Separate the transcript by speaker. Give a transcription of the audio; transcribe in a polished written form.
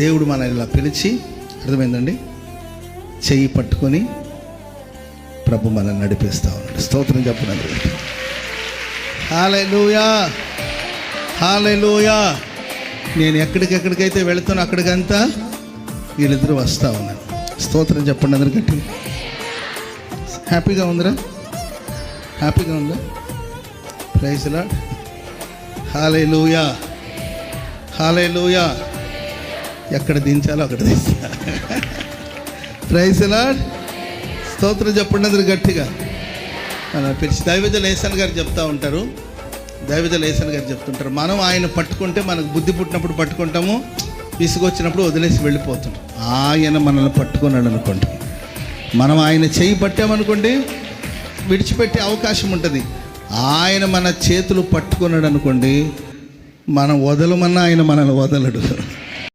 Speaker 1: దేవుడు మనల్ని ఇలా పిలిచి, అర్థమైందండి, చెయ్యి పట్టుకొని ప్రభు మనల్ని నడిపిస్తూ ఉన్నాడు. స్తోత్రం చెప్పండి. హల్లెలూయా, హల్లెలూయా. నేను ఎక్కడికెక్కడికైతే వెళుతానో అక్కడికంతా వీళ్ళిద్దరూ వస్తూ ఉన్నారు. స్తోత్రం చెప్పండి అందరు గట్టి. హ్యాపీగా ఉందిరా? హ్యాపీగా ఉందా? Praise lord. Hallelujah, hallelujah. ఎక్కడ దించాలో అక్కడ దించా. Praise lord. స్తోత్రం చెప్పండి అందరు గట్టిగా. పిలిచి దైవజనులు ఏసన్ గారు చెప్తూ ఉంటారు, దైవజనులు ఏసన్ గారు చెప్తుంటారు, మనం ఆయన పట్టుకుంటే మనకు బుద్ధి పుట్టినప్పుడు పట్టుకుంటాము, విసుగొచ్చినప్పుడు వదిలేసి వెళ్ళిపోతాం. ఆయన మనల్ని పట్టుకున్నాడు అనుకోండి, మనం ఆయన చెయ్యి పట్టామనుకోండి విడిచిపెట్టే అవకాశం ఉంటుంది. ఆయన మన చేతులు పట్టుకున్నాడు అనుకోండి, మనం వదలమన్నా ఆయన మనల్ని వదలడు.